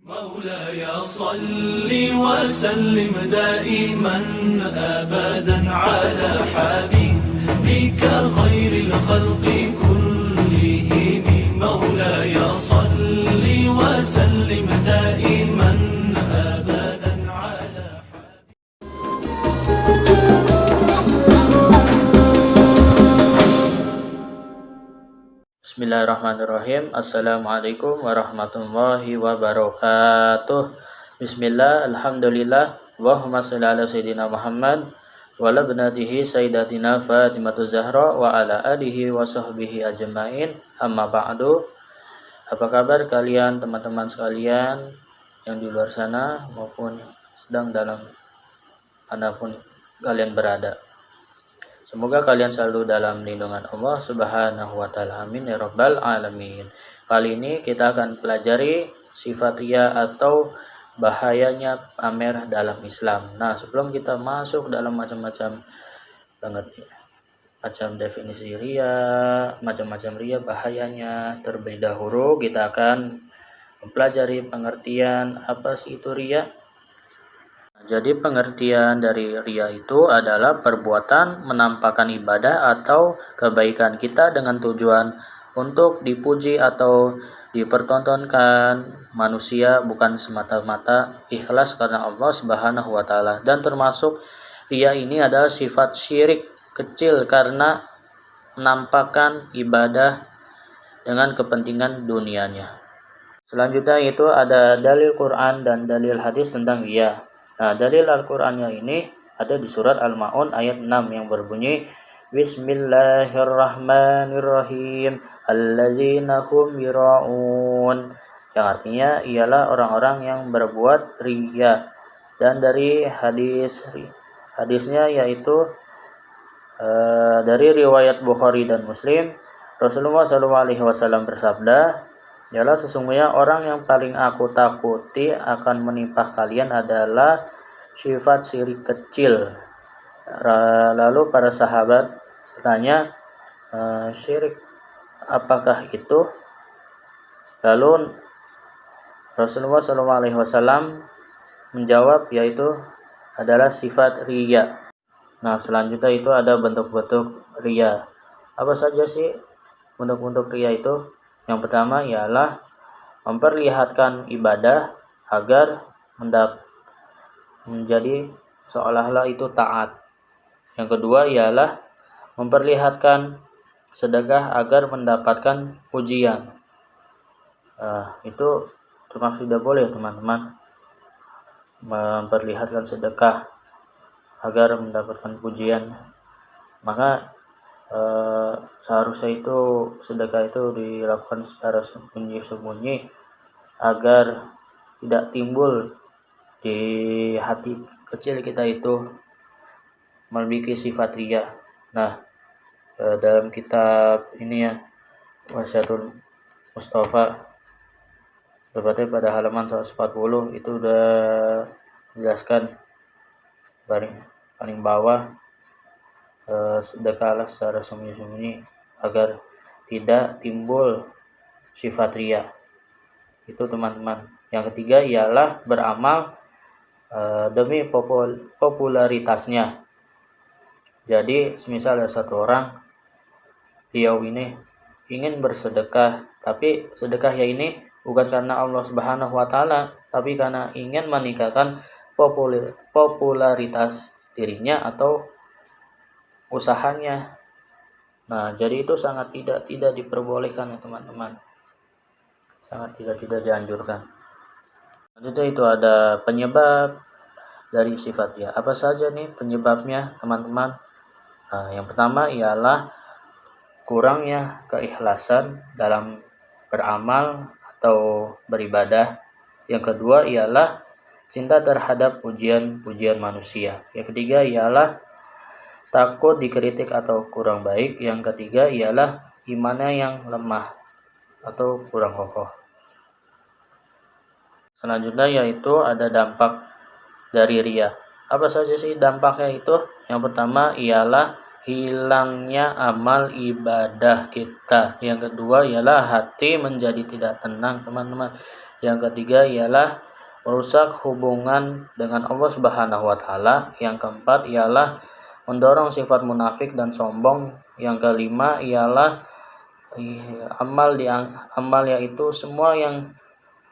مولاي صل وسلم دائما أبدا على حبيبك خير الخلق كلهم. مولاي صل وسلم دائما أبدا على Bismillahirrahmanirrahim. Assalamualaikum warahmatullahi wabarakatuh. Bismillah, alhamdulillah, Allahumma sholli ala sayyidina Muhammad wa ala binatihi sayyidatina Fatimatu Zahra wa ala alihi wa sahbihi ajma'in. Amma ba'du. Apa kabar kalian teman-teman sekalian yang di luar sana maupun sedang dalam manapun kalian berada. Semoga kalian selalu dalam lindungan Allah Subhanahu wa taala. Amin ya rabbal alamin. Kali ini kita akan pelajari sifat riya atau bahayanya pamer dalam Islam. Nah, sebelum kita masuk dalam macam-macam definisi riya, macam-macam riya bahayanya, terlebih dahulu kita akan mempelajari pengertian apa sih itu riya. Jadi pengertian dari riya itu adalah perbuatan menampakkan ibadah atau kebaikan kita dengan tujuan untuk dipuji atau dipertontonkan manusia, bukan semata-mata ikhlas karena Allah Subhanahu wa taala. Dan termasuk riya ini adalah sifat syirik kecil karena menampakkan ibadah dengan kepentingan dunianya. Selanjutnya itu ada dalil Quran dan dalil hadis tentang riya. Nah, dalil Al-Qur'annya ini ada di surat Al-Ma'un ayat 6 yang berbunyi Bismillahirrahmanirrahim alladzina hum yura'un, yang artinya ialah orang-orang yang berbuat riya. Dan dari hadisnya yaitu dari riwayat Bukhari dan Muslim, Rasulullah SAW bersabda, ialah sesungguhnya orang yang paling aku takuti akan menimpa kalian adalah sifat syirik kecil. Lalu para sahabat bertanya, syirik apakah itu? Lalu Rasulullah SAW menjawab, yaitu adalah sifat riya. Nah, selanjutnya itu ada bentuk-bentuk riya. Apa saja sih bentuk-bentuk riya itu? Yang pertama ialah memperlihatkan ibadah agar menjadi seolah-olah itu taat. Yang kedua ialah memperlihatkan sedekah agar mendapatkan pujian. Itu termasuk tidak boleh teman-teman, memperlihatkan sedekah agar mendapatkan pujian. Maka seharusnya itu sedekah itu dilakukan secara sembunyi-sembunyi agar tidak timbul di hati kecil kita itu memiliki sifat riya. Nah, dalam kitab ini ya, Wasiatul Mustafa, tepatnya pada halaman 140 itu udah dijelaskan paling bawah, sedekahlah secara sembunyi-sembunyi agar tidak timbul sifat riya. Itu teman-teman. Yang ketiga ialah beramal demi popularitasnya. Jadi semisal ada satu orang, dia ini ingin bersedekah, tapi sedekahnya ini bukan karena Allah Subhanahu wa taala, tapi karena ingin meningkatkan popularitas dirinya atau usahanya. Nah, jadi itu sangat tidak diperbolehkan ya teman-teman. Sangat tidak dianjurkan. Selanjutnya itu ada penyebab dari sifat riya. Apa saja nih penyebabnya teman-teman? Nah, yang pertama ialah kurangnya keikhlasan dalam beramal atau beribadah. Yang kedua ialah cinta terhadap pujian-pujian manusia. Yang ketiga ialah takut dikritik atau kurang baik. Yang ketiga ialah imannya yang lemah atau kurang kokoh. Selanjutnya yaitu ada dampak dari riya. Apa saja sih dampaknya itu? Yang pertama ialah hilangnya amal ibadah kita. Yang kedua ialah hati menjadi tidak tenang teman-teman. Yang ketiga ialah merusak hubungan dengan Allah Subhanahu wa taala. Yang keempat ialah mendorong sifat munafik dan sombong. Yang kelima ialah amal yaitu semua yang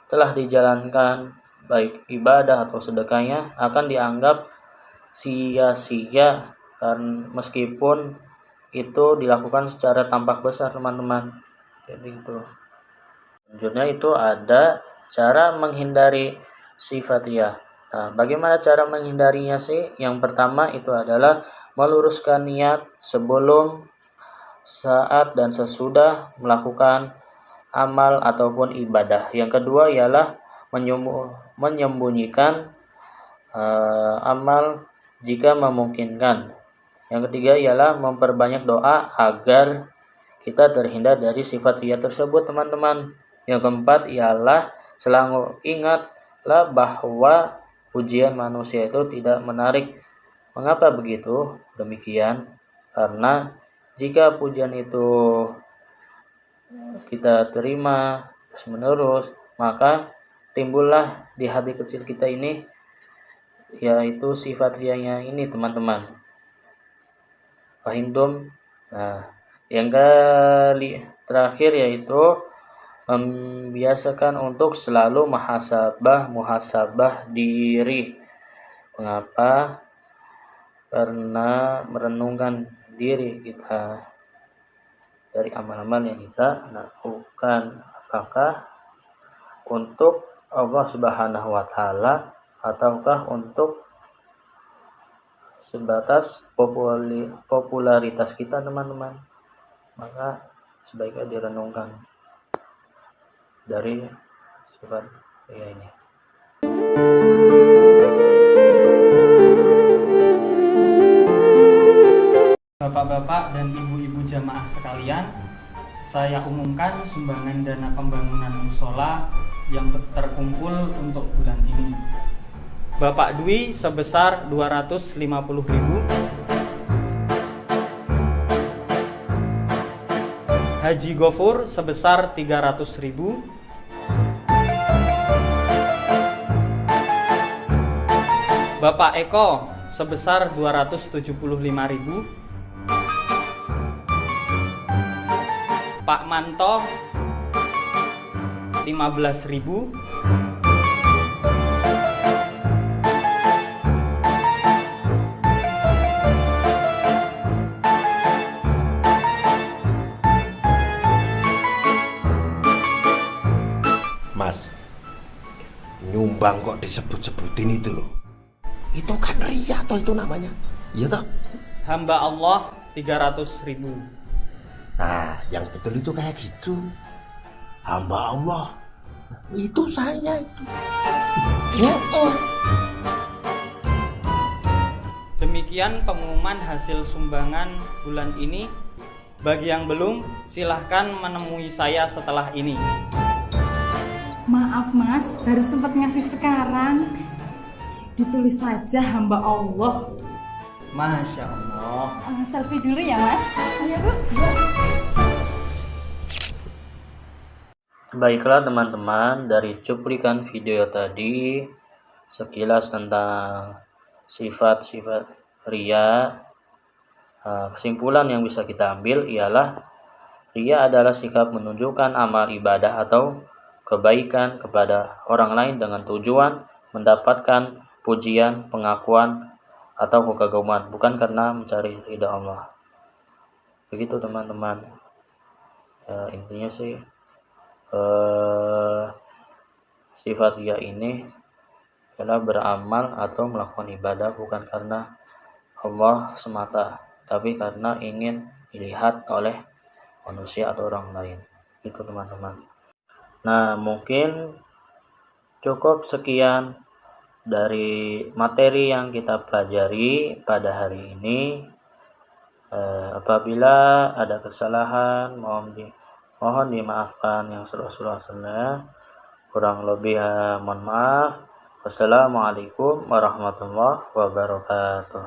telah dijalankan baik ibadah atau sedekahnya akan dianggap sia-sia meskipun itu dilakukan secara tampak besar, teman-teman. Jadi itu. Selanjutnya itu ada cara menghindari sifat riya. Nah, bagaimana cara menghindarinya sih? Yang pertama itu adalah meluruskan niat sebelum, saat, dan sesudah melakukan amal ataupun ibadah. Yang kedua ialah menyembunyikan amal jika memungkinkan. Yang ketiga ialah memperbanyak doa agar kita terhindar dari sifat riya tersebut, teman-teman. Yang keempat ialah selalu ingatlah bahwa pujian manusia itu tidak menarik. Mengapa begitu? Demikian karena jika pujian itu kita terima terus-menerus, maka timbullah di hati kecil kita ini yaitu sifat riyanya ini, teman-teman. Paham? Nah, yang terakhir yaitu membiasakan untuk selalu muhasabah diri. Mengapa? Karena merenungkan diri kita dari amal-amal yang kita lakukan, apakah untuk Allah Subhanahu wa taala ataukah untuk sebatas popularitas kita, teman-teman. Maka sebaiknya direnungkan dari sifat riya ini. Bapak-bapak dan ibu-ibu jamaah sekalian, saya umumkan sumbangan dana pembangunan musola yang terkumpul untuk bulan ini. Bapak Dwi sebesar 250.000, Haji Gofur sebesar 300.000, Bapak Eko sebesar 275.000, Pak Manto 15.000, Mas, nyumbang kok disebut-sebutin itu loh. Itu kan riya toh itu namanya. Iya toh? hamba Allah 300.000. Nah, yang betul itu kayak gitu. Hamba Allah. Itu saya itu. Demikian pengumuman hasil sumbangan bulan ini. Bagi yang belum, silahkan menemui saya setelah ini. Maaf mas, baru sempat ngasih sekarang. Ditulis saja hamba Allah. Masya Allah. Selfie dulu ya mas. Ayo Bu. Baiklah teman-teman, dari cuplikan video tadi sekilas tentang sifat-sifat riya, kesimpulan yang bisa kita ambil ialah riya adalah sikap menunjukkan amal ibadah atau kebaikan kepada orang lain dengan tujuan mendapatkan pujian, pengakuan, atau kekaguman, bukan karena mencari ridha Allah. Begitu teman-teman. Intinya sih sifat riya ini adalah beramal atau melakukan ibadah bukan karena Allah semata, tapi karena ingin dilihat oleh manusia atau orang lain. Itu teman-teman. Nah, mungkin cukup sekian dari materi yang kita pelajari pada hari ini. Apabila ada kesalahan mohon dimaafkan yang seluas-luasnya. Kurang lebih mohon maaf. Wassalamualaikum warahmatullahi wabarakatuh.